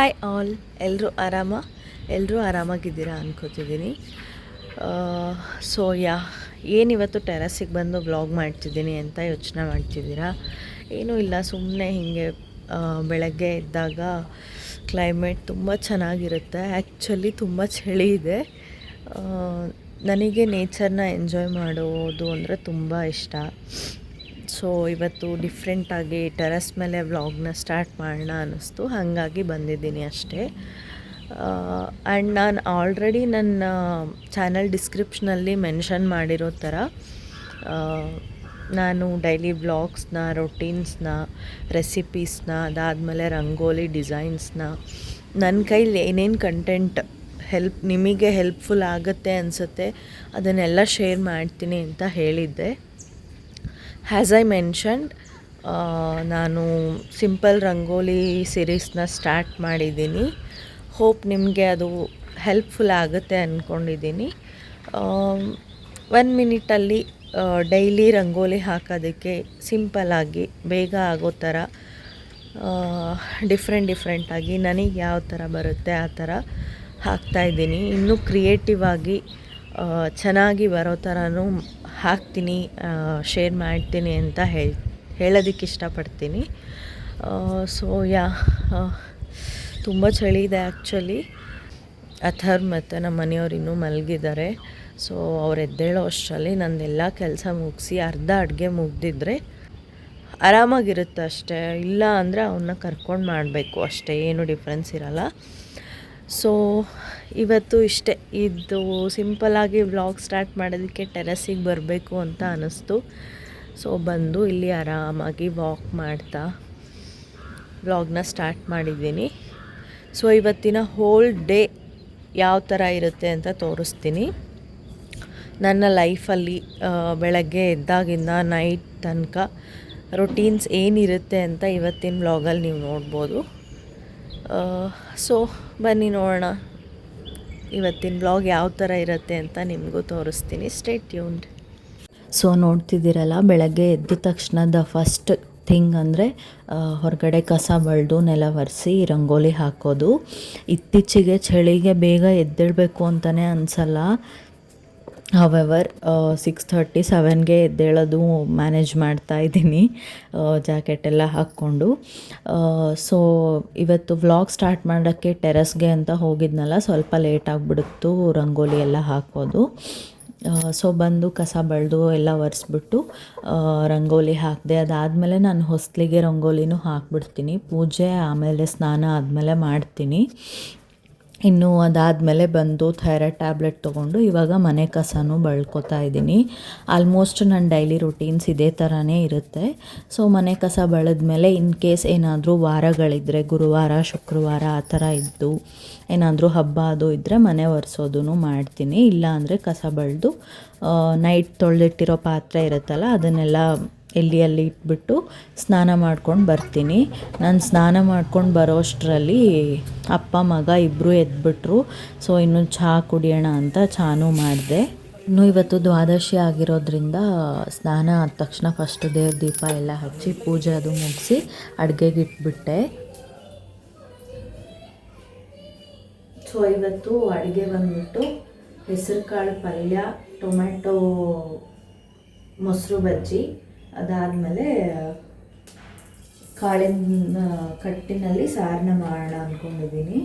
Hi all, ಎಲ್ಲರೂ ಆರಾಮಾಗಿದ್ದೀರಾ ಅನ್ಕೋತಿದ್ದೀನಿ. So ಏನಿವತ್ತು ಟೆರಸಿಗೆ ಬಂದು ವ್ಲಾಗ್ ಮಾಡ್ತಿದ್ದೀನಿ ಅಂತ ಯೋಚನೆ ಮಾಡ್ತಿದ್ದೀರಾ? ಏನೂ ಇಲ್ಲ, ಸುಮ್ಮನೆ ಹೀಗೆ ಬೆಳಗ್ಗೆ ಇದ್ದಾಗ ಕ್ಲೈಮೇಟ್ ತುಂಬ ಚೆನ್ನಾಗಿರುತ್ತೆ. ಆ್ಯಕ್ಚುಲಿ ತುಂಬ ಚಳಿ ಇದೆ. ನನಗೆ ನೇಚರ್ನ ಎಂಜಾಯ್ ಮಾಡೋದು ಅಂದರೆ ತುಂಬ ಇಷ್ಟ. ಸೊ ಇವತ್ತು ಡಿಫ್ರೆಂಟಾಗಿ ಟೆರಸ್ ಮೇಲೆ ವ್ಲಾಗ್ನ ಸ್ಟಾರ್ಟ್ ಮಾಡೋಣ ಅನ್ನಿಸ್ತು, ಹಾಗಾಗಿ ಬಂದಿದ್ದೀನಿ ಅಷ್ಟೇ. ಆ್ಯಂಡ್ ನಾನು ಆಲ್ರೆಡಿ ನನ್ನ ಚಾನಲ್ ಡಿಸ್ಕ್ರಿಪ್ಷನಲ್ಲಿ ಮೆನ್ಷನ್ ಮಾಡಿರೋ ಥರ ನಾನು ಡೈಲಿ ವ್ಲಾಗ್ಸ್ನ, ರೊಟೀನ್ಸ್ನ, ರೆಸಿಪೀಸ್ನ, ಅದಾದಮೇಲೆ ರಂಗೋಲಿ ಡಿಸೈನ್ಸ್ನ, ನನ್ನ ಕೈಲಿ ಏನೇನು ಕಂಟೆಂಟ್ ನಿಮಗೆ ಹೆಲ್ಪ್ಫುಲ್ ಆಗುತ್ತೆ ಅನಿಸುತ್ತೆ ಅದನ್ನೆಲ್ಲ ಶೇರ್ ಮಾಡ್ತೀನಿ ಅಂತ ಹೇಳಿದ್ದೆ. ಆ್ಯಸ್ ಐ ಮೆನ್ಷನ್ಡ್, ನಾನು ಸಿಂಪಲ್ ರಂಗೋಲಿ ಸೀರೀಸ್ನ ಸ್ಟಾರ್ಟ್ ಮಾಡಿದ್ದೀನಿ. ಹೋಪ್ ನಿಮಗೆ ಅದು ಹೆಲ್ಪ್ಫುಲ್ ಆಗುತ್ತೆ ಅಂದ್ಕೊಂಡಿದ್ದೀನಿ. 1 ಮಿನಿಟಲ್ಲಿ ಡೈಲಿ ರಂಗೋಲಿ ಹಾಕೋದಕ್ಕೆ ಸಿಂಪಲ್ಲಾಗಿ ಬೇಗ ಆಗೋ ಥರ ಡಿಫ್ರೆಂಟಾಗಿ ನನಗೆ ಯಾವ ಥರ ಬರುತ್ತೆ ಆ ಥರ ಹಾಕ್ತಾಯಿದ್ದೀನಿ. ಇನ್ನೂ ಕ್ರಿಯೇಟಿವ್ ಆಗಿ ಚೆನ್ನಾಗಿ ಬರೋ ಥರನೂ ಹಾಕ್ತೀನಿ, ಶೇರ್ ಮಾಡ್ತೀನಿ ಅಂತ ಹೇಳೋದಕ್ಕೆ ಇಷ್ಟಪಡ್ತೀನಿ. ಸೊ ತುಂಬ ಚಳಿ ಇದೆ ಆ್ಯಕ್ಚುಲಿ. ಅಥರ್ ಮತ್ತು ನಮ್ಮ ಮನೆಯವ್ರು ಇನ್ನೂ ಮಲಗಿದ್ದಾರೆ. ಸೊ ಅವ್ರು ಎದ್ದೇಳೋ ಅಷ್ಟರಲ್ಲಿ ನಂದೆಲ್ಲ ಕೆಲಸ ಮುಗಿಸಿ ಅರ್ಧ ಅಡುಗೆ ಮುಗ್ದಿದ್ರೆ ಆರಾಮಾಗಿರುತ್ತೆ ಅಷ್ಟೇ. ಇಲ್ಲ ಅಂದರೆ ಅವನ್ನ ಕರ್ಕೊಂಡು ಮಾಡಬೇಕು ಅಷ್ಟೇ, ಏನು ಡಿಫ್ರೆನ್ಸ್ ಇರಲ್ಲ. ಸೊ ಇವತ್ತು ಇಷ್ಟೇ, ಇದು ಸಿಂಪಲ್ಲಾಗಿ ವ್ಲಾಗ್ ಸ್ಟಾರ್ಟ್ ಮಾಡೋದಕ್ಕೆ ಟೆರಸಿಗೆ ಬರಬೇಕು ಅಂತ ಅನ್ನಿಸ್ತು. ಸೊ ಬಂದು ಇಲ್ಲಿ ಆರಾಮಾಗಿ ವಾಕ್ ಮಾಡ್ತಾ ವ್ಲಾಗ್ನ ಸ್ಟಾರ್ಟ್ ಮಾಡಿದ್ದೀನಿ. ಸೊ ಇವತ್ತಿನ ಹೋಲ್ ಡೇ ಯಾವ ಥರ ಇರುತ್ತೆ ಅಂತ ತೋರಿಸ್ತೀನಿ. ನನ್ನ ಲೈಫಲ್ಲಿ ಬೆಳಗ್ಗೆ ಎದ್ದಾಗಿಂದ ನೈಟ್ ತನಕ ರೊಟೀನ್ಸ್ ಏನಿರುತ್ತೆ ಅಂತ ಇವತ್ತಿನ ವ್ಲಾಗಲ್ಲಿ ನೀವು ನೋಡ್ಬೋದು. ಸೊ ಬನ್ನಿ ನೋಡೋಣ ಇವತ್ತಿನ ವ್ಲಾಗ್ ಯಾವ ಥರ ಇರುತ್ತೆ ಅಂತ ನಿಮಗೂ ತೋರಿಸ್ತೀನಿ. Stay tuned. ಸೊ ನೋಡ್ತಿದ್ದೀರಲ್ಲ, ಬೆಳಗ್ಗೆ ಎದ್ದ ತಕ್ಷಣ ಫಸ್ಟ್ ಥಿಂಗ್ ಅಂದರೆ ಹೊರಗಡೆ ಕಸ ಬಳಿದು ನೆಲ ಒರೆಸಿ ರಂಗೋಲಿ ಹಾಕೋದು. ಇತ್ತೀಚೆಗೆ ಚಳಿಗೆ ಬೇಗ ಎದ್ದೇಳಬೇಕು ಅಂತಲೇ ಅನಿಸಲ್ಲ. ಹವೆವರ್ 6:30, 7ಗೆ ಎದ್ದೇಳೋದು ಮ್ಯಾನೇಜ್ ಮಾಡ್ತಾ ಇದ್ದೀನಿ, ಜಾಕೆಟೆಲ್ಲ ಹಾಕ್ಕೊಂಡು. ಸೊ ಇವತ್ತು ವ್ಲಾಗ್ ಸ್ಟಾರ್ಟ್ ಮಾಡೋಕ್ಕೆ ಟೆರಸ್ಗೆ ಅಂತ ಹೋಗಿದ್ನಲ್ಲ, ಸ್ವಲ್ಪ ಲೇಟ್ ಆಗಿಬಿಡುತ್ತು ರಂಗೋಲಿ ಎಲ್ಲ ಹಾಕೋದು. ಸೊ ಬಂದು ಕಸ ಬಳಿದು ಎಲ್ಲ ಒರೆಸ್ಬಿಟ್ಟು ರಂಗೋಲಿ ಹಾಕಿದೆ. ಅದಾದಮೇಲೆ ನಾನು ಹೊಸ್ಲಿಗೆ ರಂಗೋಲಿನೂ ಹಾಕ್ಬಿಡ್ತೀನಿ. ಪೂಜೆ ಆಮೇಲೆ ಸ್ನಾನ ಆದಮೇಲೆ ಮಾಡ್ತೀನಿ. ಇನ್ನು ಅದಾದಮೇಲೆ ಬಂದು ಥೈರಾಯ್ಡ್ ಟ್ಯಾಬ್ಲೆಟ್ ತೊಗೊಂಡು ಇವಾಗ ಮನೆ ಕಸನೂ ಬಳ್ಕೊತಾ ಇದ್ದೀನಿ. ಆಲ್ಮೋಸ್ಟ್ ನನ್ನ ಡೈಲಿ ರುಟೀನ್ಸ್ ಇದೇ ಥರನೇ ಇರುತ್ತೆ. ಸೊ ಮನೆ ಕಸ ಬಳಿದ್ಮೇಲೆ ಇನ್ ಕೇಸ್ ಏನಾದರೂ ವಾರಗಳಿದ್ದರೆ, ಗುರುವಾರ, ಶುಕ್ರವಾರ ಆ ಥರ ಇದ್ದು ಏನಾದರೂ ಹಬ್ಬ ಅದು ಇದ್ದರೆ ಮನೆ ಒರೆಸೋದೂ ಮಾಡ್ತೀನಿ. ಇಲ್ಲ ಅಂದರೆ ಕಸ ಬಳಿದು ನೈಟ್ ತೊಳೆದಿಟ್ಟಿರೋ ಪಾತ್ರೆ ಇರುತ್ತಲ್ಲ ಅದನ್ನೆಲ್ಲ ಎಲ್ಲಿ ಇಟ್ಬಿಟ್ಟು ಸ್ನಾನ ಮಾಡ್ಕೊಂಡು ಬರ್ತೀನಿ. ನಾನು ಸ್ನಾನ ಮಾಡ್ಕೊಂಡು ಬರೋ ಅಷ್ಟರಲ್ಲಿ ಅಪ್ಪ ಮಗ ಇಬ್ಬರು ಎದ್ಬಿಟ್ರು. ಸೊ ಇನ್ನು ಚಹಾ ಕುಡಿಯೋಣ ಅಂತ ಚಾನೂ ಮಾಡಿದೆ. ಇನ್ನು ಇವತ್ತು ದ್ವಾದಶಿ ಆಗಿರೋದ್ರಿಂದ ಸ್ನಾನ ಆದ ತಕ್ಷಣ ಫಸ್ಟ್ ದೇವ್ರ ದೀಪ ಎಲ್ಲ ಹಚ್ಚಿ ಪೂಜೆ ಅದು ಮುಗಿಸಿ ಅಡುಗೆಗೆ ಇಟ್ಬಿಟ್ಟೆ. ಸೊ ಇವತ್ತು ಅಡುಗೆ ಬಂದ್ಬಿಟ್ಟು ಹೆಸರು ಕಾಳು ಪಲ್ಯ, ಟೊಮೆಟೊ ಮೊಸರು ಬಜ್ಜಿ, ಅದಾದಮೇಲೆ ಕಾಳಿನ ಕಟ್ಟಿನಲ್ಲಿ ಸಾರನ್ನ ಮಾಡೋಣ ಅಂದ್ಕೊಂಡಿದ್ದೀನಿ.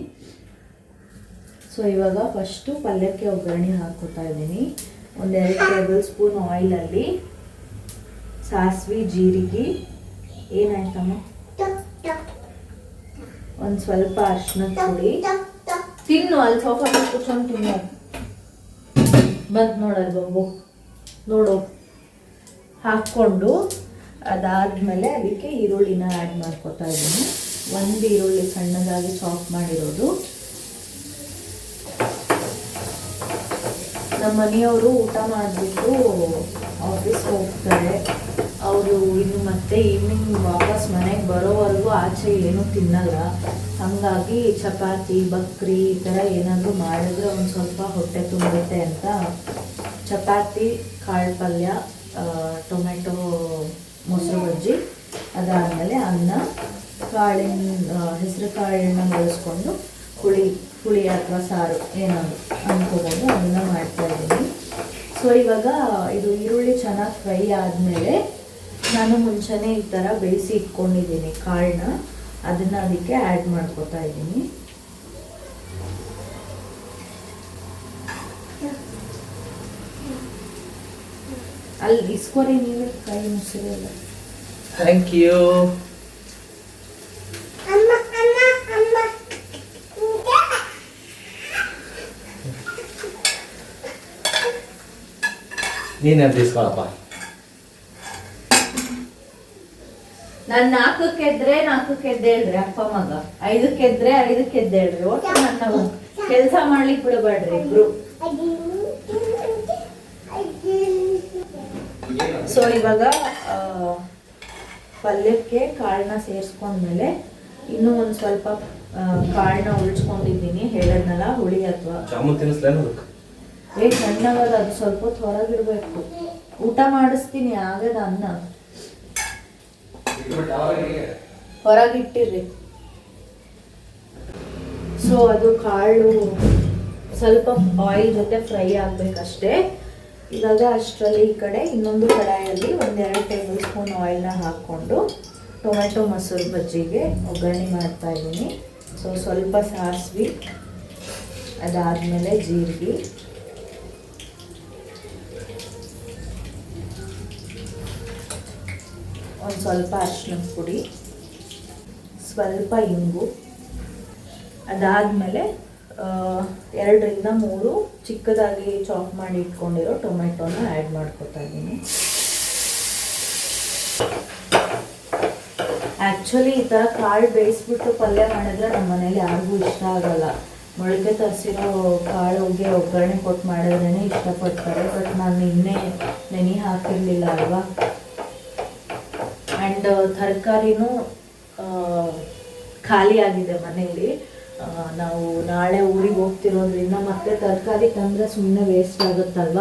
ಸೊ ಇವಾಗ ಫಸ್ಟು ಪಲ್ಯಕ್ಕೆ ಒಗ್ಗರಣೆ ಹಾಕ್ಕೊತಾ ಇದ್ದೀನಿ. 1-2 ಟೇಬಲ್ ಸ್ಪೂನ್ ಆಯಿಲಲ್ಲಿ ಸಾಸಿವೆ, ಜೀರಿಗೆ, ಏನಾಯ್ತಮ್ಮ, ಒಂದು ಸ್ವಲ್ಪ ಅರಿಶಿನದ ಪುಡಿ, ತಿನ್ನು ಅಲ್ಲಿ ಸೋಫಾ ಮೇಲೆ ಕೂತ್ಕೊಂಡು ತಿನ್ನು, ಬಂದು ನೋಡೋದು ಬಾಬು ನೋಡು, ಹಾಕ್ಕೊಂಡು ಅದಾದಮೇಲೆ ಅದಕ್ಕೆ ಈರುಳ್ಳಿನ ಆ್ಯಡ್ ಮಾಡ್ಕೊತಾ ಇದ್ದೀನಿ. 1 ಈರುಳ್ಳಿ ಸಣ್ಣದಾಗಿ ಚಾಪ್ ಮಾಡಿರೋದು. ನಮ್ಮ ಮನೆಯವರು ಊಟ ಮಾಡಿಬಿಟ್ಟು ಆಫೀಸ್ಗೆ ಹೋಗ್ತಾರೆ. ಅವರು ಇನ್ನು ಮತ್ತೆ ಈವ್ನಿಂಗ್ ವಾಪಸ್ ಮನೆಗೆ ಬರೋವರೆಗೂ ಆಚೆ ಏನೂ ತಿನ್ನಲ್ಲ. ಹಾಗಾಗಿ ಚಪಾತಿ, ಬಕ್ರಿ ಈ ಥರ ಏನಾದರೂ ಮಾಡಿದ್ರೆ ಒಂದು ಸ್ವಲ್ಪ ಹೊಟ್ಟೆ ತುಂಬುತ್ತೆ ಅಂತ ಚಪಾತಿ, ಕಾಳು ಪಲ್ಯ, ಟೊಮೆಟೊ ಮೊಸರು ಬಜ್ಜಿ, ಅದಾದಮೇಲೆ ಅನ್ನ, ಹೆಸರು ಕಾಳನ್ನ ಬಳಸ್ಕೊಂಡು ಹುಳಿ ಅಥವಾ ಸಾರು ಏನಾದ್ರು ಅಂದ್ಕೋಬೋದು, ಅದನ್ನು ಮಾಡ್ತಾ ಇದ್ದೀನಿ. ಸೊ ಇವಾಗ ಇದು ಈರುಳ್ಳಿ ಚೆನ್ನಾಗಿ ಫ್ರೈ ಆದಮೇಲೆ ನಾನು ಮುಂಚೆನೇ ಈ ಥರ ಬೇಯಿಸಿ ಇಟ್ಕೊಂಡಿದ್ದೀನಿ ಕಾಳನ್ನ, ಅದನ್ನು ಅದಕ್ಕೆ ಆ್ಯಡ್ ಮಾಡ್ಕೊತಾ ಇದ್ದೀನಿ. ಅಲ್ಲಿ ಇಸ್ಕೊರಿ ನೀವು ಕೈ ಮುಸಿರಲ್ಲ. Thank you. ನೀನು ಇಸ್ಕೊಳಪ್ಪ. ನಾನು 4ಕ್ಕೆ ಎದ್ದೇಳ್ರಿ ಅಪ್ಪ ಮಗ, 5ಕ್ಕೆ ಎದ್ದೇಳ್ರಿ. ಒಟ್ಟು ನನ್ನ ಕೆಲಸ ಮಾಡ್ಲಿಕ್ಕೆ ಬಿಡಬೇಡ್ರಿ ಇಬ್ರು. ಸೊ ಇವಾಗ ಪಲ್ಯಕ್ಕೆ ಕಾಳನ್ನ ಸೇರಿಸ್ಕೊಂಡ್ಮೇಲೆ ಇನ್ನೂ ಒಂದು ಸ್ವಲ್ಪ ಕಾಳನ್ನ ಉಳಿಸ್ಕೊಂಡಿದ್ದೀನಿ, ಹೇಳದ್ನಲ್ಲ ಹುಳಿ ಅಥವಾ ಸಣ್ಣವಾದ ಅದು ಸ್ವಲ್ಪ ಹೊತ್ತು ಹೊರಗಿಡ್ಬೇಕು. ಊಟ ಮಾಡಿಸ್ತೀನಿ ಆಗದ ಅನ್ನ ಹೊರಗಿಟ್ಟಿರ್ರಿ. ಸೊ ಅದು ಕಾಳು ಸ್ವಲ್ಪ ಆಯಿಲ್ ಜೊತೆ ಫ್ರೈ ಆಗ್ಬೇಕಷ್ಟೇ. ಇವಾಗ ಅಷ್ಟರಲ್ಲಿ ಈ ಕಡೆ ಇನ್ನೊಂದು ಕಡಾಯಲ್ಲಿ 1-2 ಟೇಬಲ್ ಸ್ಪೂನ್ ಆಯಿಲ್ನ ಹಾಕ್ಕೊಂಡು ಟೊಮೆಟೊ ಮೊಸರು ಬಜ್ಜಿಗೆ ಒಗ್ಗರಣೆ ಮಾಡ್ತಾ ಇದ್ದೀನಿ. ಸೊ ಸ್ವಲ್ಪ ಸಾಸಿವೆ, ಅದಾದಮೇಲೆ ಜೀರಿಗೆ, ಒಂದು ಸ್ವಲ್ಪ ಅರಿಶಿನದ ಪುಡಿ, ಸ್ವಲ್ಪ ಇಂಗು, ಅದಾದಮೇಲೆ 2-3 ಚಿಕ್ಕದಾಗಿ ಚಾಪ್ ಮಾಡಿ ಇಟ್ಕೊಂಡಿರೋ ಟೊಮೆಟೊನ ಆ್ಯಡ್ ಮಾಡ್ಕೊತಾ ಇದ್ದೀನಿ. ಆ್ಯಕ್ಚುಲಿ ಈ ಥರ ಕಾಳು ಬೇಯಿಸ್ಬಿಟ್ಟು ಪಲ್ಯ ಮಾಡಿದ್ರೆ ನಮ್ಮ ಮನೇಲಿ ಯಾರಿಗೂ ಇಷ್ಟ ಆಗಲ್ಲ. ಮೊಳಕೆ ತರಿಸಿರೋ ಕಾಳುಗೆ ಒಗ್ಗರಣೆ ಕೊಟ್ಟು ಮಾಡಿದ್ರೇ ಇಷ್ಟಪಡ್ತಾರೆ. ಬಟ್ ನಾನು ಇನ್ನೇ ನೆನೆ ಹಾಕಿರಲಿಲ್ಲ ಅಲ್ವಾ. ಆ್ಯಂಡ್ ತರಕಾರಿನೂ ಖಾಲಿ ಆಗಿದೆ ಮನೆಯಲ್ಲಿ. ನಾವು ನಾಳೆ ಊರಿಗೆ ಹೋಗ್ತಿರೋದ್ರಿಂದ ಮತ್ತೆ ತರಕಾರಿ ತಂದರೆ ಸುಮ್ಮನೆ ವೇಸ್ಟ್ ಆಗುತ್ತಲ್ವ.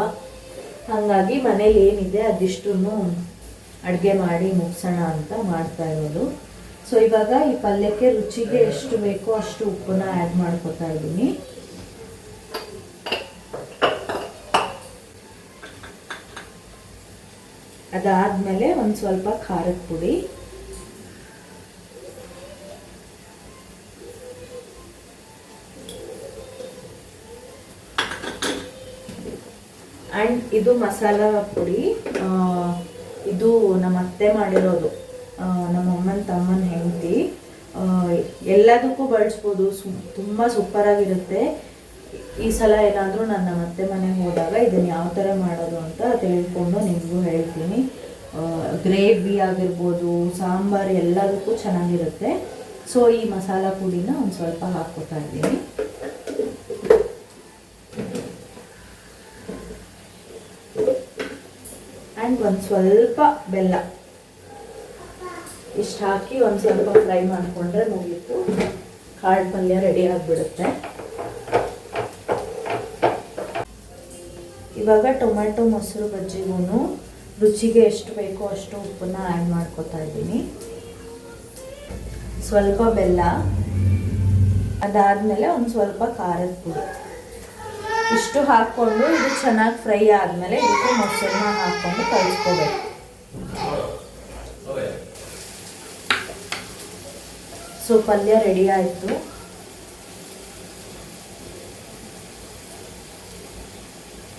ಹಾಗಾಗಿ ಮನೇಲಿ ಏನಿದೆ ಅದಿಷ್ಟನ್ನು ಅಡುಗೆ ಮಾಡಿ ಮುಗಿಸೋಣ ಅಂತ ಮಾಡ್ತಾ ಇರೋದು. ಸೊ ಇವಾಗ ಈ ಪಲ್ಯಕ್ಕೆ ರುಚಿಗೆ ಎಷ್ಟು ಬೇಕೋ ಅಷ್ಟು ಉಪ್ಪನ್ನ ಆ್ಯಡ್ ಮಾಡ್ಕೊತಾ ಇದ್ದೀನಿ. ಅದಾದಮೇಲೆ ಒಂದು ಸ್ವಲ್ಪ ಖಾರದ ಪುಡಿ, ಆ್ಯಂಡ್ ಇದು ಮಸಾಲ ಪುಡಿ. ಇದು ನಮ್ಮ ಅತ್ತೆ ಮಾಡಿರೋದು, ನಮ್ಮ ಅಮ್ಮನ ತಮ್ಮನ ಹೆಂಡತಿ. ಎಲ್ಲದಕ್ಕೂ ಬಳಸ್ಬೋದು, ತುಂಬ ಸೂಪರಾಗಿರುತ್ತೆ. ಈ ಸಲ ಏನಾದರೂ ನನ್ನ ಮತ್ತೆ ಮನೆಗೆ ಹೋದಾಗ ಇದನ್ನು ಯಾವ ಥರ ಮಾಡೋದು ಅಂತ ತಿಳ್ಕೊಂಡು ನಿಮಗೂ ಹೇಳ್ತೀನಿ. ಗ್ರೇವಿ ಆಗಿರ್ಬೋದು, ಸಾಂಬಾರು ಎಲ್ಲದಕ್ಕೂ ಚೆನ್ನಾಗಿರುತ್ತೆ. ಸೊ ಈ ಮಸಾಲ ಪುಡಿನ ಒಂದು ಸ್ವಲ್ಪ ಹಾಕ್ಕೊತಾ ಇದ್ದೀನಿ. ಆ್ಯಂಡ್ ಒಂದು ಸ್ವಲ್ಪ ಬೆಲ್ಲ ಇಷ್ಟು ಹಾಕಿ ಒಂದು ಸ್ವಲ್ಪ ಫ್ರೈ ಮಾಡಿಕೊಂಡ್ರೆ ಮುಗೀತು, ಕಾಳು ಪಲ್ಯ ರೆಡಿ ಆಗಿಬಿಡುತ್ತೆ. ಇವಾಗ ಟೊಮೆಟೊ ಮೊಸರು ಬಜ್ಜಿಗೂ ರುಚಿಗೆ ಎಷ್ಟು ಬೇಕೋ ಅಷ್ಟು ಉಪ್ಪನ್ನ ಆ್ಯಡ್ ಮಾಡ್ಕೊತಾ ಇದ್ದೀನಿ. ಸ್ವಲ್ಪ ಬೆಲ್ಲ, ಅದಾದಮೇಲೆ ಒಂದು ಸ್ವಲ್ಪ ಖಾರದ ಪುಡಿ, ಇಷ್ಟು ಹಾಕ್ಕೊಂಡು ಇದು ಚೆನ್ನಾಗಿ ಫ್ರೈ ಆದಮೇಲೆ ಇದಕ್ಕೆ ಮೊಸರನ್ನ ಹಾಕ್ಕೊಂಡು ಕಲಿಸ್ಕೋಬೇಕು. ಸೊ ಪಲ್ಯ ರೆಡಿ ಆಯಿತು.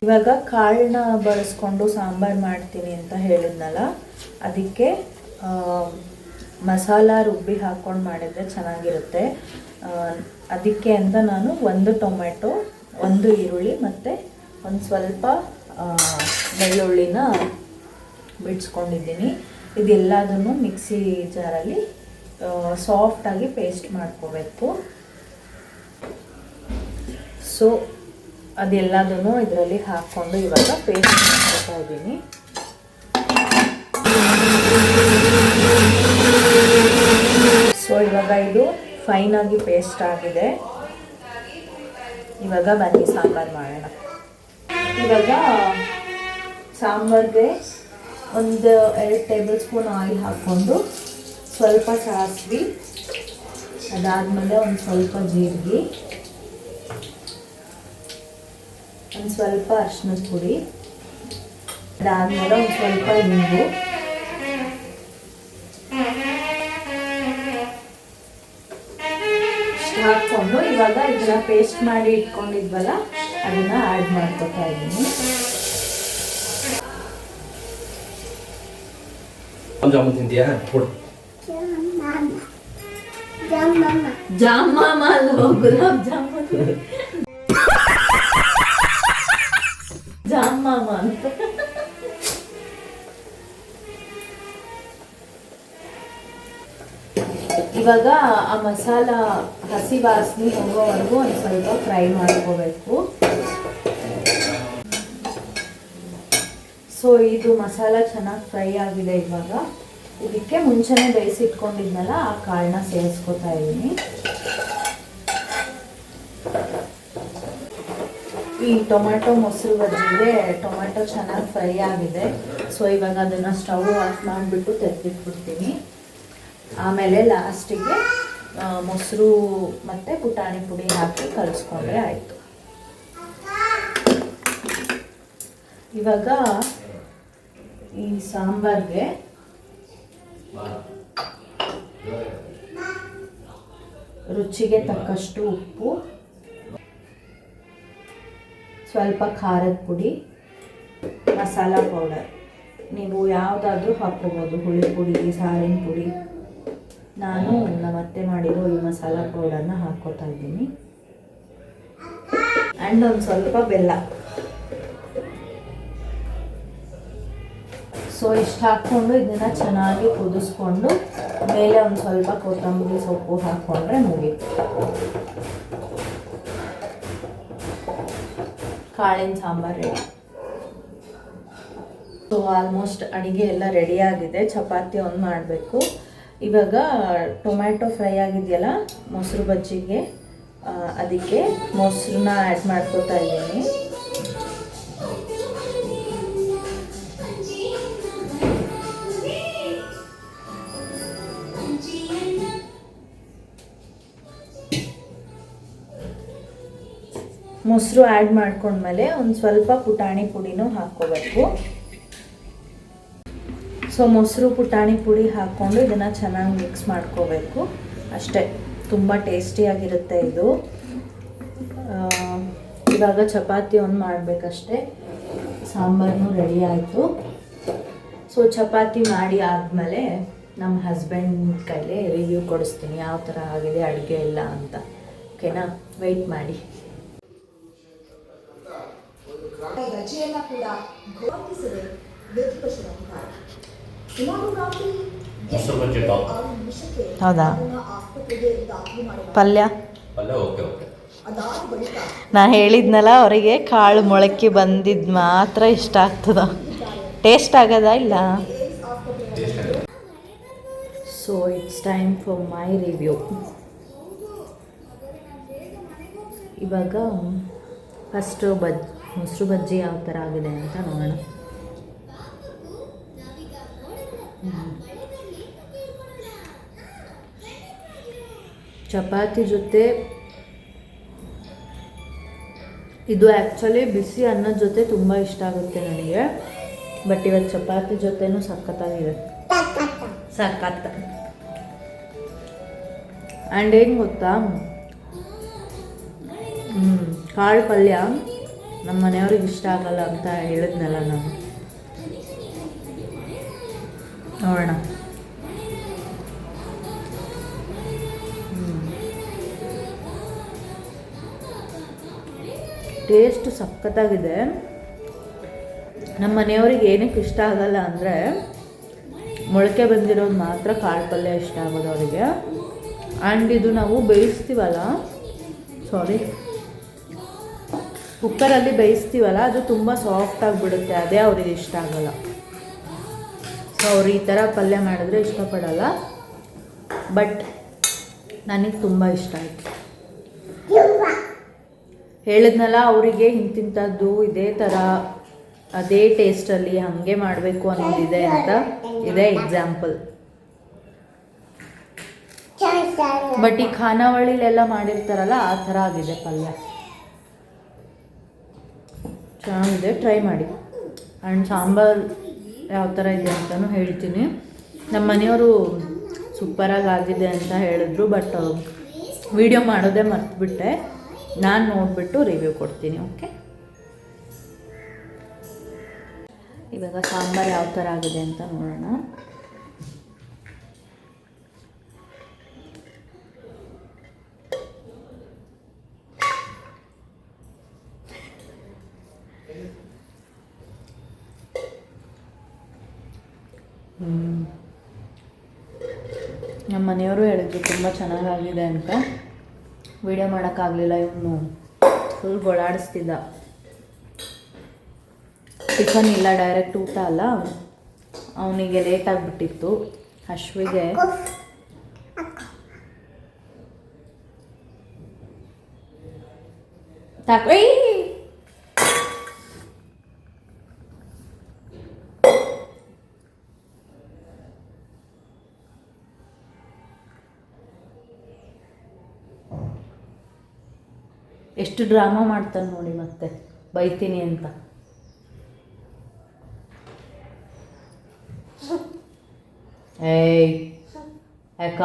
ಇವಾಗ ಕಾಳನ್ನ ಬಳಸ್ಕೊಂಡು ಸಾಂಬಾರು ಮಾಡ್ತೀನಿ ಅಂತ ಹೇಳಿದ್ನಲ್ಲ, ಅದಕ್ಕೆ ಮಸಾಲ ರುಬ್ಬಿ ಹಾಕ್ಕೊಂಡು ಮಾಡಿದರೆ ಚೆನ್ನಾಗಿರುತ್ತೆ. ಅದಕ್ಕೆ ಅಂತ ನಾನು 1 ಟೊಮೆಟೊ, 1 ಈರುಳ್ಳಿ ಮತ್ತು ಒಂದು ಸ್ವಲ್ಪ ಬೆಳ್ಳುಳ್ಳಿನ ಬಿಡಿಸ್ಕೊಂಡಿದ್ದೀನಿ. ಇದೆಲ್ಲದನ್ನು ಮಿಕ್ಸಿ ಜಾರಲ್ಲಿ ಸಾಫ್ಟಾಗಿ ಪೇಸ್ಟ್ ಮಾಡ್ಕೋಬೇಕು. ಸೊ ಅದೆಲ್ಲದನ್ನು ಇದರಲ್ಲಿ ಹಾಕ್ಕೊಂಡು ಇವಾಗ ಪೇಸ್ಟ್ ಮಾಡ್ಕೊತಾ ಇದ್ದೀನಿ. ಸೊ ಇವಾಗ ಇದು ಫೈನಾಗಿ ಪೇಸ್ಟ್ ಆಗಿದೆ. ಇವಾಗ ಬನ್ನಿ ಸಾಂಬಾರು ಮಾಡೋಣ. ಇವಾಗ ಸಾಂಬಾರಿಗೆ 1-2 ಟೇಬಲ್ ಸ್ಪೂನ್ ಆಯಿಲ್ ಹಾಕ್ಕೊಂಡು ಸ್ವಲ್ಪ ಸಾಸಿವೆ, ಅದಾದಮೇಲೆ ಒಂದು ಸ್ವಲ್ಪ ಜೀರಿಗೆ, ಒಂದು ಸ್ವಲ್ಪ ಅರಿಶಿನದ ಪುಡಿ, ಅದಾದಮೇಲೆ ಒಂದು ಸ್ವಲ್ಪ ಇಂಗು, ಹಾಕ್ಕೊಂಡು ಇವಾಗ ಇದನ್ನ ಪೇಸ್ಟ್ ಮಾಡಿ ಇಟ್ಕೊಂಡಿದ್ವಲ್ಲ ಅದನ್ನ ಆ್ಯಡ್ ಮಾಡ್ಕೊತಾ ಇದ್ದೀನಿ. ಜಾಮೂನ್ ತಿಂತೀಯಾ? ಜಾಮಾಮ ಅಲ್ವೋ, ಗುಲಾಬ್ ಜಾಮೂನ್. ಜಾಮಾಮ ಅಂತ. ಇವಾಗ ಆ ಮಸಾಲ ಹಸಿ ವಾಸನೆ ಹೋಗೋವರೆಗೂ ಒಂದು ಸ್ವಲ್ಪ ಫ್ರೈ ಮಾಡ್ಕೋಬೇಕು. ಸೊ ಇದು ಮಸಾಲ ಚೆನ್ನಾಗಿ ಫ್ರೈ ಆಗಿದೆ. ಇವಾಗ ಇದಕ್ಕೆ ಮುಂಚೆನೇ ಬೇಯಿಸಿಟ್ಕೊಂಡಿದ್ನಲ್ಲ ಆ ಕಾಳನ್ನ ಸೇರಿಸ್ಕೊತಾ ಇದ್ದೀನಿ. ಈ ಟೊಮೆಟೊ ಮೊಸರು ಬಜ್ಜಿಗೆ ಟೊಮೆಟೊ ಚೆನ್ನಾಗಿ ಫ್ರೈ ಆಗಿದೆ. ಸೊ ಇವಾಗ ಅದನ್ನು ಸ್ಟವ್ ಆಫ್ ಮಾಡಿಬಿಟ್ಟು ತೆಗೆದಿಟ್ಬಿಡ್ತೀನಿ. ಆಮೇಲೆ ಲಾಸ್ಟಿಗೆ ಮೊಸರು ಮತ್ತು ಪುಟಾಣಿ ಪುಡಿ ಹಾಕಿ ಕಲಿಸ್ಕೊಂಡ್ರೆ ಆಯಿತು. ಇವಾಗ ಈ ಸಾಂಬಾರ್ಗೆ ರುಚಿಗೆ ತಕ್ಕಷ್ಟು ಉಪ್ಪು, ಸ್ವಲ್ಪ ಖಾರದ ಪುಡಿ, ಮಸಾಲ ಪೌಡರ್ ನೀವು ಯಾವುದಾದ್ರೂ ಹಾಕ್ಕೋಬೋದು, ಹುಳಿ ಪುಡಿ, ಸಾರಿನ ಪುಡಿ. ನಾನು ನಮ್ಮತ್ತೆ ಮಾಡಿರೋ ಈ ಮಸಾಲ ಪೌಡರ್ನ ಹಾಕ್ಕೋತಾ ಇದ್ದೀನಿ. ಆ್ಯಂಡ್ ಒಂದು ಸ್ವಲ್ಪ ಬೆಲ್ಲ. ಸೊ ಇಷ್ಟು ಹಾಕ್ಕೊಂಡು ಇದನ್ನು ಚೆನ್ನಾಗಿ ಕುದಿಸ್ಕೊಂಡು ಮೇಲೆ ಒಂದು ಸ್ವಲ್ಪ ಕೊತ್ತಂಬರಿ ಸೊಪ್ಪು ಹಾಕ್ಕೊಂಡ್ರೆ ಮುಗೀತು. ಕಾಳಿನ ಸಾಂಬಾರು ರೆಡಿ. ಸೊ ಆಲ್ಮೋಸ್ಟ್ ಅಡುಗೆ ಎಲ್ಲ ರೆಡಿ ಆಗಿದೆ. ಚಪಾತಿ ಒಂದು ಮಾಡಬೇಕು. ಇವಾಗ ಟೊಮ್ಯಾಟೊ ಫ್ರೈ ಆಗಿದೆಯಲ್ಲ ಮೊಸರು ಬಜ್ಜಿಗೆ, ಅದಕ್ಕೆ ಮೊಸರನ್ನ ಆ್ಯಡ್ ಮಾಡ್ಕೋತಾ ಇದ್ದೀನಿ. ಮೊಸರು ಆ್ಯಡ್ ಮಾಡ್ಕೊಂಡ್ಮೇಲೆ ಒಂದು ಸ್ವಲ್ಪ ಪುಟಾಣಿ ಪುಡಿನೂ ಹಾಕ್ಕೋಬೇಕು. ಸೊ ಮೊಸರು ಪುಟಾಣಿ ಪುಡಿ ಹಾಕ್ಕೊಂಡು ಇದನ್ನು ಚೆನ್ನಾಗಿ ಮಿಕ್ಸ್ ಮಾಡ್ಕೋಬೇಕು ಅಷ್ಟೇ. ತುಂಬ ಟೇಸ್ಟಿಯಾಗಿರುತ್ತೆ ಇದು. ಇವಾಗ ಚಪಾತಿ ಒಂದು ಮಾಡಬೇಕಷ್ಟೆ. ಸಾಂಬಾರನ್ನು ರೆಡಿ ಆಯಿತು. ಸೊ ಚಪಾತಿ ಮಾಡಿ ಆದಮೇಲೆ ನಮ್ಮ ಹಸ್ಬೆಂಡ್ ಕೈಲೇ ರಿವ್ಯೂ ಕೊಡಿಸ್ತೀನಿ ಯಾವ ಥರ ಆಗಿದೆ ಅಡುಗೆ ಎಲ್ಲ ಅಂತ. ಓಕೆನಾ? ವೆಯ್ಟ್ ಮಾಡಿ. ರಜೆಯನ್ನ ಕೂಡ ಘೋಷಿಸಿದೆ ವ್ಯಕ್ತಿಪಡಿಸಿದ್ದಾರೆ. ಹೌದಾ? ಪಲ್ಯ ನಾ ಹೇಳಿದ್ನಲ್ಲ ಅವರಿಗೆ, ಕಾಳು ಮೊಳಕೆ ಬಂದಿದ್ದು ಮಾತ್ರ ಇಷ್ಟ ಆಗ್ತದ. ಟೇಸ್ಟ್ ಆಗದ ಇಲ್ಲ. So it's time for my review. ಇವಾಗ ಫಸ್ಟು ಮೊಸರು ಬಜ್ಜಿ ಯಾವ ಥರ ಆಗಿದೆ ಅಂತ ನೋಡೋಣ. ಚಪಾತಿ ಜೊತೆ ಇದು ಆ್ಯಕ್ಚುಲಿ ಬಿಸಿ ಅನ್ನದ ಜೊತೆ ತುಂಬ ಇಷ್ಟ ಆಗುತ್ತೆ ನನಗೆ. ಬಟ್ ಇವತ್ತು ಚಪಾತಿ ಜೊತೆನೂ ಸಖತ್ತಾಗಿದೆ, ಸಖತ್. ಆ್ಯಂಡ್ ಏನು ಗೊತ್ತಾ, ಕಾಳು ಪಲ್ಯ ನಮ್ಮ ಮನೆಯವ್ರಿಗೆ ಇಷ್ಟ ಆಗಲ್ಲ ಅಂತ ಹೇಳಿದ್ನಲ್ಲ ನಾನು. ನೋಡೋಣ. ಟೇಸ್ಟ್ ಸಖತ್ತಾಗಿದೆ. ನಮ್ಮ ಮನೆಯವ್ರಿಗೆ ಏನಕ್ಕೆ ಇಷ್ಟ ಆಗಲ್ಲ ಅಂದರೆ, ಮೊಳಕೆ ಬಂದಿರೋದು ಮಾತ್ರ ಕಾಳು ಪಲ್ಯ ಇಷ್ಟ ಆಗೋದು ಅವರಿಗೆ. ಆ್ಯಂಡ್ ಇದು ನಾವು ಬೇಯಿಸ್ತೀವಲ್ಲ, ಕುಕ್ಕರಲ್ಲಿ ಬೇಯಿಸ್ತೀವಲ್ಲ, ಅದು ತುಂಬ ಸಾಫ್ಟಾಗಿಬಿಡುತ್ತೆ. ಅದೇ ಅವ್ರಿಗೆ ಇಷ್ಟ ಆಗಲ್ಲ. ಸೊ ಅವ್ರು ಈ ಥರ ಪಲ್ಯ ಮಾಡಿದ್ರೆ ಇಷ್ಟಪಡಲ್ಲ. ಬಟ್ ನನಗೆ ತುಂಬ ಇಷ್ಟ ಆಯಿತು. ಹೇಳಿದ್ನಲ್ಲ ಅವರಿಗೆ ಇಂತಿಂಥದ್ದು ಇದೇ ಥರ ಅದೇ ಟೇಸ್ಟಲ್ಲಿ ಹಾಗೆ ಮಾಡಬೇಕು ಅನ್ನೋದಿದೆ ಅಂತ. ಇದೇ ಎಕ್ಸಾಂಪಲ್. ಬಟ್ ಈ ಖಾನಾವಳಿಲೆಲ್ಲ ಮಾಡಿರ್ತಾರಲ್ಲ ಆ ಥರ ಆಗಿದೆ ಪಲ್ಯ. ಚೆನ್ನಾಗಿದೆ, ಟ್ರೈ ಮಾಡಿ. ಆ್ಯಂಡ್ ಸಾಂಬಾರು ಯಾವ ಥರ ಇದೆ ಅಂತಲೂ ಹೇಳ್ತೀನಿ. ನಮ್ಮ ಮನೆಯವರು ಸೂಪರಾಗಿ ಆಗಿದೆ ಅಂತ ಹೇಳಿದ್ರು, ಬಟ್ ವಿಡಿಯೋ ಮಾಡೋದೇ ಮರ್ತುಬಿಟ್ಟೆ. ನಾನು ನೋಡಿಬಿಟ್ಟು ರಿವ್ಯೂ ಕೊಡ್ತೀನಿ. ಓಕೆ, ಇವಾಗ ಸಾಂಬಾರು ಯಾವ ಥರ ಆಗಿದೆ ಅಂತ ನೋಡೋಣ. ನಮ್ಮ ಮನೆಯವರು ಹೇಳಿದ್ರು ತುಂಬ ಚೆನ್ನಾಗಾಗಿದೆ ಅಂತ. ವಿಡಿಯೋ ಮಾಡೋಕ್ಕಾಗಲಿಲ್ಲ, ಇವನು ಫುಲ್ ಗೊಳಾಡಿಸ್ತಿದ್ದ. ಟಿಫನ್ ಇಲ್ಲ, ಡೈರೆಕ್ಟ್ ಊಟ ಅಲ್ಲ, ಅವನಿಗೆ ಲೇಟ್ ಆಗಿಬಿಟ್ಟಿತ್ತು. ಅಶ್ವಿಗೆ ಎಷ್ಟು ಡ್ರಾಮಾ ಮಾಡ್ತಾನೆ ನೋಡಿ, ಮತ್ತೆ ಬೈತೀನಿ ಅಂತ. ಏಯ್ ಯಾಕ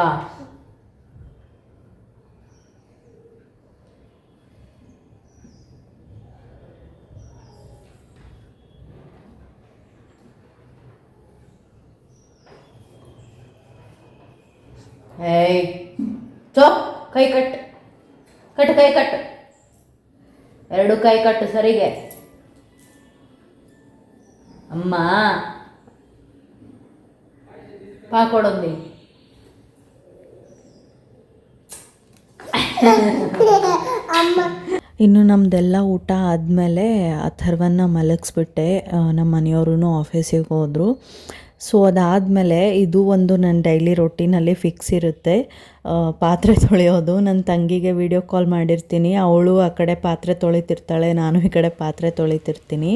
ಏಯ್ ಚೋ, ಕೈ ಕಟ್ ಕಟ್, ಕೈ ಕಟ್, ಎರಡು ಕೈ ಕಟ್ಟು ಸರಿಗೆ. ಅಮ್ಮ ಪಾಕೊಡೊಂದಿ. ಇನ್ನು ನಮ್ಮದೆಲ್ಲ ಊಟ ಆದಮೇಲೆ ಅಥರ್ವನ್ನ ಮಲಗಿಸ್ಬಿಟ್ಟೆ. ನಮ್ಮ ಮನೆಯವ್ರೂ ಆಫೀಸಿಗೆ ಹೋದರು. ಸೊ ಅದಾದಮೇಲೆ ಇದು ಒಂದು ನನ್ನ ಡೈಲಿ ರೊಟೀನಲ್ಲಿ ಫಿಕ್ಸ್ ಇರುತ್ತೆ, ಪಾತ್ರೆ ತೊಳೆಯೋದು. ನನ್ನ ತಂಗಿಗೆ ವಿಡಿಯೋ ಕಾಲ್ ಮಾಡಿರ್ತೀನಿ, ಅವಳು ಆ ಕಡೆ ಪಾತ್ರೆ ತೊಳಿತಿರ್ತಾಳೆ, ನಾನು ಈ ಕಡೆ ಪಾತ್ರೆ ತೊಳಿತಿರ್ತೀನಿ.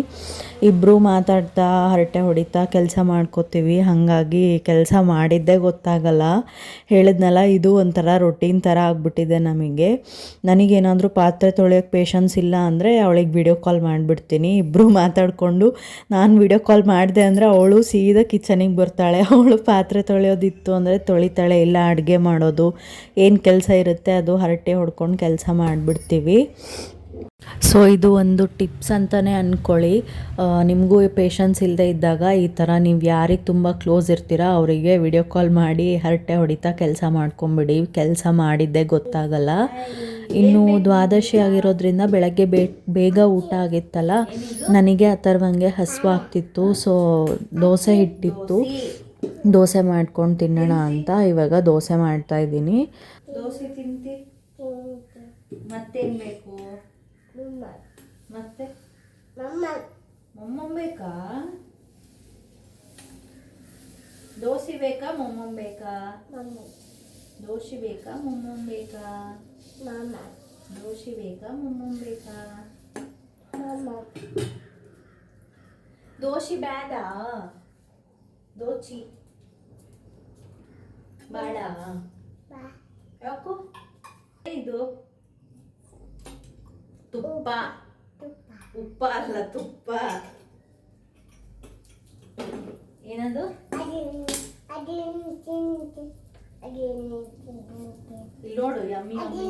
ಇಬ್ಬರು ಮಾತಾಡ್ತಾ ಹರಟೆ ಹೊಡಿತಾ ಕೆಲಸ ಮಾಡ್ಕೋತೀವಿ. ಹಾಗಾಗಿ ಕೆಲಸ ಮಾಡಿದ್ದೇ ಗೊತ್ತಾಗಲ್ಲ. ಹೇಳಿದ್ನಲ್ಲ, ಇದು ಒಂಥರ ರೊಟೀನ್ ಥರ ಆಗಿಬಿಟ್ಟಿದೆ ನಮಗೆ. ನನಗೇನಾದರೂ ಪಾತ್ರೆ ತೊಳೆಯೋಕ್ಕೆ ಪೇಷನ್ಸ್ ಇಲ್ಲ ಅಂದರೆ ಅವಳಿಗೆ ವಿಡಿಯೋ ಕಾಲ್ ಮಾಡಿಬಿಡ್ತೀನಿ. ಇಬ್ಬರು ಮಾತಾಡಿಕೊಂಡು ನಾನು ವಿಡಿಯೋ ಕಾಲ್ ಮಾಡಿದೆ ಅಂದರೆ ಅವಳು ಸೀದಾ ಕಿಚನಿಗೆ ಬರ್ತಾಳೆ. ಅವಳು ಪಾತ್ರೆ ತೊಳೆಯೋದಿತ್ತು ಅಂದರೆ ತೊಳಿತಾಳೆ, ಇಲ್ಲ ಅಡುಗೆ ಮಾಡೋದು ಏನು ಕೆಲಸ ಇರುತ್ತೆ ಅದು ಹರಟೆ ಹೊಡ್ಕೊಂಡು ಕೆಲಸ ಮಾಡಿಬಿಡ್ತೀವಿ. ಸೊ ಇದು ಒಂದು ಟಿಪ್ಸ್ ಅಂತಲೇ ಅಂದ್ಕೊಳ್ಳಿ. ನಿಮಗೂ ಪೇಷನ್ಸ್ ಇಲ್ಲದೆ ಇದ್ದಾಗ ಈ ಥರ ನೀವು ಯಾರಿಗೆ ತುಂಬ ಕ್ಲೋಸ್ ಇರ್ತೀರ ಅವರಿಗೆ ವಿಡಿಯೋ ಕಾಲ್ ಮಾಡಿ ಹರಟೆ ಹೊಡಿತಾ ಕೆಲಸ ಮಾಡ್ಕೊಂಬಿಡಿ. ಕೆಲಸ ಮಾಡಿದ್ದೇ ಗೊತ್ತಾಗಲ್ಲ. ಇನ್ನು ದ್ವಾದಶಿ ಆಗಿರೋದ್ರಿಂದ ಬೆಳಗ್ಗೆ ಬೇಗ ಊಟ ಆಗಿತ್ತಲ್ಲ, ನನಗೆ ಅಥರ್ವಂಗೆ ಹಸಿವಾಗ್ತಿತ್ತು. ಸೊ ದೋಸೆ ಹಿಟ್ಟಿತ್ತು, ದೋಸೆ ಮಾಡ್ಕೊಂಡು ತಿನ್ನೋಣ ಅಂತ ಇವಾಗ ದೋಸೆ ಮಾಡ್ತಾಯಿದ್ದೀನಿ. ದೋಸೆ ತಿಂತಿ ಮತ್ತೇನು ಬೇಕು? ಮತ್ತೆ ಮೊಮ್ಮಮ್ಮ ಬೇಕಾ? ದೋಸೆ ಬೇಕಾ ಮೊಮ್ಮಮ್ಮ ಬೇಕಾ? ದೋಸೆ ಬೇಕಾ ಮೊಮ್ಮಮ್ಮ ಬೇಕಾ? ದೋಸೆ ಬೇಕಾ ಮೊಮ್ಮಮ್ಮ ಬೇಕಾ? ದೋಸೆ ಬೇಡ, ದೋಚಿ ಬೇಡ. ಯಾಕೋ? ಇದು ತುಪ್ಪ, ಉಪ್ಪ ಅಲ್ಲ ತುಪ್ಪ. ಏನದು? ಇಲ್ಲಿ ನೋಡು, ಯಮ್ಮಿ ಯಮ್ಮಿ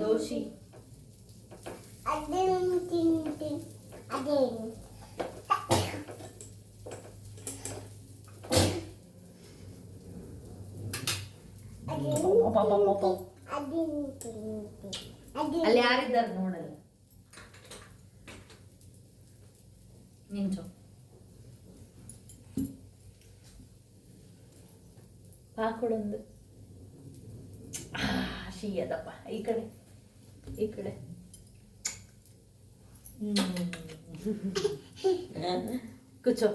ದೋಸೆ. ಅಲ್ಲಿ ಯಾರಿದ್ದಾರೆ ನೋಡಲ್ಲ. ನಿಂಚು ಹಾಕೊಡೊಂದು ಶೀಯದಪ್ಪ. ಈ ಕಡೆ ಈ ಕಡೆ ಕುಚೋ.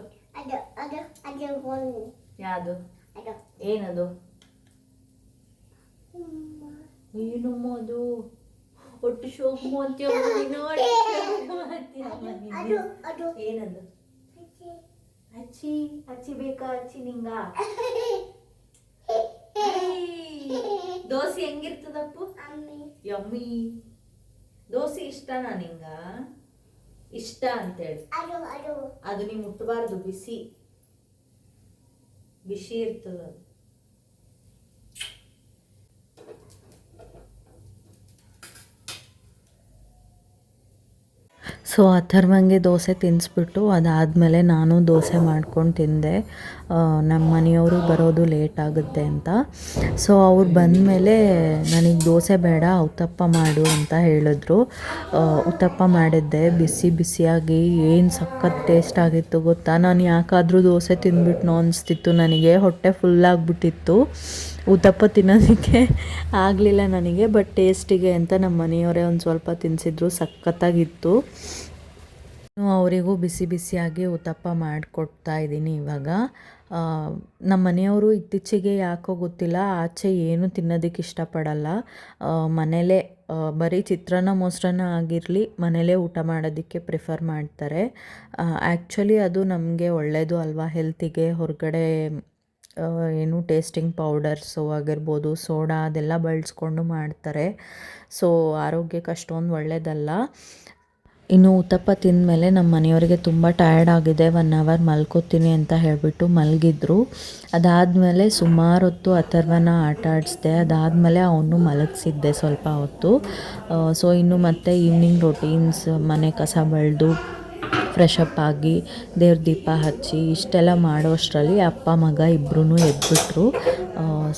ಯಾವುದು? ಏನದು? ಏನಮ್ಮ ಅದು? ಒಟ್ಟು ಶೋಕು ಅಂತೀಯ. ಏನದು? ಅಚ್ಚಿ ಅಚ್ಚಿ ಬೇಕಾ? ಅಚ್ಚಿ ನಿಂಗ ದೋಸೆ ಹೆಂಗಿರ್ತದಪ್ಪು? ಯಮ್ಮಿ. ದೋಸೆ ಇಷ್ಟನಾ ನಿಂಗ? ಇಷ್ಟ ಅಂತೇಳಿ. ಅದು ನೀವು ಮುಟ್ಟಬಾರ್ದು, ಬಿಸಿ ಬಿಸಿ ಇರ್ತದ. ಸೊ ಅಥರ್ವಂಗೆ ದೋಸೆ ತಿನ್ನಿಸ್ಬಿಟ್ಟು ಅದಾದಮೇಲೆ ನಾನು ದೋಸೆ ಮಾಡ್ಕೊಂಡು ತಿಂದೆ. ನಮ್ಮ ಮನೆಯವರು ಬರೋದು ಲೇಟ್ ಆಗುತ್ತೆ ಅಂತ. ಸೊ ಅವ್ರು ಬಂದಮೇಲೆ ನನಗೆ ದೋಸೆ ಬೇಡ ಉತ್ತಪ್ಪ ಮಾಡು ಅಂತ ಹೇಳಿದ್ರು. ಉತ್ತಪ್ಪ ಮಾಡಿದ್ದೆ ಬಿಸಿ ಬಿಸಿಯಾಗಿ. ಏನು ಸಖತ್ ಟೇಸ್ಟ್ ಆಗಿತ್ತು ಗೊತ್ತಾ. ನಾನು ಯಾಕಾದರೂ ದೋಸೆ ತಿಂದ್ಬಿಟ್ನೋ ಅನಿಸ್ತಿತ್ತು ನನಗೆ. ಹೊಟ್ಟೆ ಫುಲ್ಲಾಗ್ಬಿಟ್ಟಿತ್ತು. ಉತ್ತಪ್ಪ ತಿನ್ನೋದಕ್ಕೆ ಆಗಲಿಲ್ಲ ನನಗೆ. ಬಟ್ ಟೇಸ್ಟಿಗೆ ಅಂತ ನಮ್ಮ ಮನೆಯವರೇ ಒಂದು ಸ್ವಲ್ಪ ತಿನ್ನಿಸಿದ್ರು. ಸಖತ್ತಾಗಿತ್ತು. ಅವರಿಗೂ ಬಿಸಿ ಬಿಸಿಯಾಗಿ ಉತ್ತಪ್ಪ ಮಾಡಿಕೊಡ್ತಾ ಇದ್ದೀನಿ ಇವಾಗ. ನಮ್ಮ ಮನೆಯವರು ಇತ್ತೀಚೆಗೆ ಯಾಕೋ ಗೊತ್ತಿಲ್ಲ ಆಚೆ ಏನು ತಿನ್ನೋದಕ್ಕೆ ಇಷ್ಟಪಡಲ್ಲ. ಮನೇಲೇ ಬರೀ ಚಿತ್ರಾನ್ನ ಮೊಸರನ್ನ ಆಗಿರಲಿ ಮನೇಲೇ ಊಟ ಮಾಡೋದಕ್ಕೆ ಪ್ರಿಫರ್ ಮಾಡ್ತಾರೆ. ಆ್ಯಕ್ಚುಲಿ ಅದು ನಮಗೆ ಒಳ್ಳೆಯದು ಅಲ್ವಾ ಹೆಲ್ತಿಗೆ. ಹೊರಗಡೆ ಏನು ಟೇಸ್ಟಿಂಗ್ ಪೌಡರ್ಸು ಆಗಿರ್ಬೋದು, ಸೋಡಾ ಅದೆಲ್ಲ ಬಳಸ್ಕೊಂಡು ಮಾಡ್ತಾರೆ. ಸೊ ಆರೋಗ್ಯಕ್ಕೆ ಅಷ್ಟೊಂದು ಒಳ್ಳೆಯದಲ್ಲ. ಇನ್ನು ಉತ್ತಪ್ಪ ತಿಂದಮೇಲೆ ನಮ್ಮ ಮನೆಯವರಿಗೆ ತುಂಬ ಟಯರ್ಡ್ ಆಗಿದೆ, 1 ಅವರ್ ಮಲ್ಕೋತೀನಿ ಅಂತ ಹೇಳಿಬಿಟ್ಟು ಮಲಗಿದ್ರು. ಅದಾದಮೇಲೆ ಸುಮಾರು ಹೊತ್ತು ಅಥರ್ವನ ಆಟ ಆಡಿಸ್ದೆ. ಅದಾದಮೇಲೆ ಅವನು ಮಲಗಿಸಿದ್ದೆ ಸ್ವಲ್ಪ ಹೊತ್ತು. ಸೊ ಇನ್ನು ಮತ್ತೆ ಈವ್ನಿಂಗ್ ರೊಟೀನ್ಸ್, ಮನೆ ಕಸ ಬಳಿದು ಫ್ರೆಶ್ ಅಪ್ ಆಗಿ ದೇವ್ರ ದೀಪ ಹಚ್ಚಿ ಇಷ್ಟೆಲ್ಲ ಮಾಡೋ ಅಷ್ಟರಲ್ಲಿ ಅಪ್ಪ ಮಗ ಇಬ್ಬರೂ ಎದ್ಬಿಟ್ರು.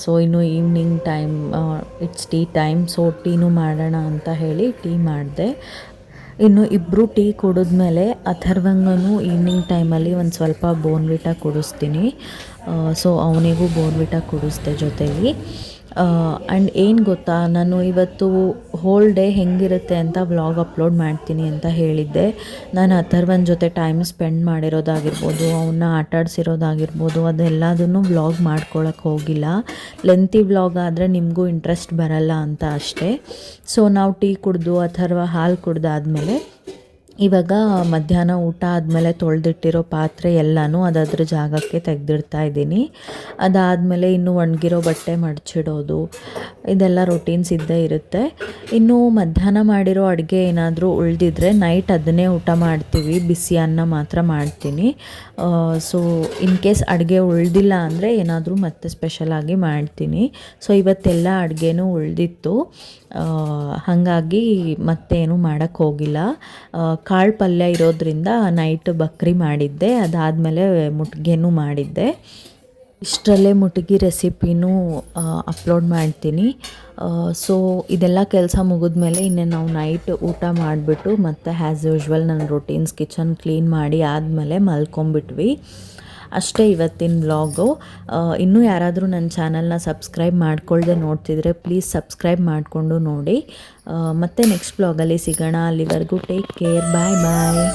ಸೊ ಇನ್ನು evening time, it's tea time. So ಟೀನು ಮಾಡೋಣ ಅಂತ ಹೇಳಿ ಟೀ ಮಾಡಿದೆ. ಇನ್ನು ಇಬ್ಬರು ಟೀ ಕುಡಿದ್ಮೇಲೆ ಅಥರ್ವಂಗನೂ ಈವ್ನಿಂಗ್ ಟೈಮಲ್ಲಿ ಒಂದು ಸ್ವಲ್ಪ ಬೋರ್ನ್ವಿಟಾ ಕುಡಿಸ್ತೀನಿ. ಸೊ ಅವನಿಗೂ ಬೋರ್ನ್ವಿಟಾ ಕುಡಿಸ್ದೆ ಜೊತೆಲಿ. ಆ್ಯಂಡ್ ಏನು ಗೊತ್ತಾ, ನಾನು ಇವತ್ತು ಹೋಲ್ ಡೇ ಹೆಂಗಿರುತ್ತೆ ಅಂತ ವ್ಲಾಗ್ ಅಪ್ಲೋಡ್ ಮಾಡ್ತೀನಿ ಅಂತ ಹೇಳಿದ್ದೆ. ನಾನು ಅಥರ್ವನ್ ಜೊತೆ ಟೈಮ್ ಸ್ಪೆಂಡ್ ಮಾಡಿರೋದಾಗಿರ್ಬೋದು, ಅವನ್ನ ಆಟಾಡಿಸಿರೋದಾಗಿರ್ಬೋದು, ಅದೆಲ್ಲದನ್ನು ವ್ಲಾಗ್ ಮಾಡ್ಕೊಳಕ್ಕೆ ಹೋಗಿಲ್ಲ. ಲೆಂತಿ ವ್ಲಾಗ್ ಆದರೆ ನಿಮಗೂ ಇಂಟ್ರೆಸ್ಟ್ ಬರಲ್ಲ ಅಂತ ಅಷ್ಟೇ. ಸೊ ನಾವು ಟೀ ಕುಡಿದು ಅಥರ್ವ ಹಾಲು ಕುಡ್ದಾದ್ಮೇಲೆ ಇವಾಗ ಮಧ್ಯಾಹ್ನ ಊಟ ಆದಮೇಲೆ ತೊಳೆದಿಟ್ಟಿರೋ ಪಾತ್ರೆ ಎಲ್ಲನೂ ಅದ್ರ ಜಾಗಕ್ಕೆ ತೆಗೆದಿಡ್ತಾ ಇದ್ದೀನಿ. ಅದಾದಮೇಲೆ ಇನ್ನು ಒಣಗಿರೋ ಬಟ್ಟೆ ಮಡಚಿಡೋದು ಇದೆಲ್ಲ ರೊಟೀನ್ಸ್ ಇದ್ದೇ ಇರುತ್ತೆ. ಇನ್ನು ಮಧ್ಯಾಹ್ನ ಮಾಡಿರೋ ಅಡುಗೆ ಏನಾದರೂ ಉಳಿದಿದ್ರೆ ನೈಟ್ ಅದನ್ನೇ ಊಟ ಮಾಡ್ತೀವಿ. ಬಿಸಿ ಅನ್ನ ಮಾತ್ರ ಮಾಡ್ತೀನಿ. ಸೊ ಇನ್ ಕೇಸ್ ಅಡುಗೆ ಉಳಿದಿಲ್ಲ ಅಂದರೆ ಏನಾದರೂ ಮತ್ತೆ ಸ್ಪೆಷಲಾಗಿ ಮಾಡ್ತೀನಿ. ಸೊ ಇವತ್ತೆಲ್ಲ ಅಡುಗೆನೂ ಉಳಿದಿತ್ತು. ಹಾಗಾಗಿ ಮತ್ತೇನು ಮಾಡೋಕ್ಕೆ ಹೋಗಿಲ್ಲ. ಕಾಳು ಪಲ್ಯ ಇರೋದ್ರಿಂದ ನೈಟ್ ಬಕ್ರಿ ಮಾಡಿದ್ದೆ. ಅದಾದಮೇಲೆ ಮುಟ್ಗೆನೂ ಮಾಡಿದ್ದೆ. ಇಷ್ಟರಲ್ಲೇ ಮುಟ್ಗಿ ರೆಸಿಪಿನೂ ಅಪ್ಲೋಡ್ ಮಾಡ್ತೀನಿ. ಸೊ ಇದೆಲ್ಲ ಕೆಲಸ ಮುಗಿದ್ಮೇಲೆ ಇನ್ನೇ ನಾವು ನೈಟ್ ಊಟ ಮಾಡಿಬಿಟ್ಟು ಮತ್ತೆ ಆ್ಯಸ್ ಯೂಶ್ವಲ್ ನನ್ನ ರೊಟೀನ್ಸ್ ಕಿಚನ್ ಕ್ಲೀನ್ ಮಾಡಿ ಆದಮೇಲೆ ಮಲ್ಕೊಂಬಿಟ್ವಿ. ಅಷ್ಟೇ ಇವತ್ತಿನ ವ್ಲಾಗು. ಇನ್ನೂ ಯಾರಾದರೂ ನನ್ನ ಚಾನಲ್ನ ಸಬ್ಸ್ಕ್ರೈಬ್ ಮಾಡ್ಕೊಳ್ಳದೆ ನೋಡ್ತಿದ್ರೆ ಪ್ಲೀಸ್ ಸಬ್ಸ್ಕ್ರೈಬ್ ಮಾಡಿಕೊಂಡು ನೋಡಿ. ಮತ್ತೆ ನೆಕ್ಸ್ಟ್ ವ್ಲಾಗಲ್ಲಿ ಸಿಗೋಣ. ಅಲ್ಲಿವರೆಗೂ ಟೇಕ್ ಕೇರ್. ಬಾಯ್ ಬಾಯ್.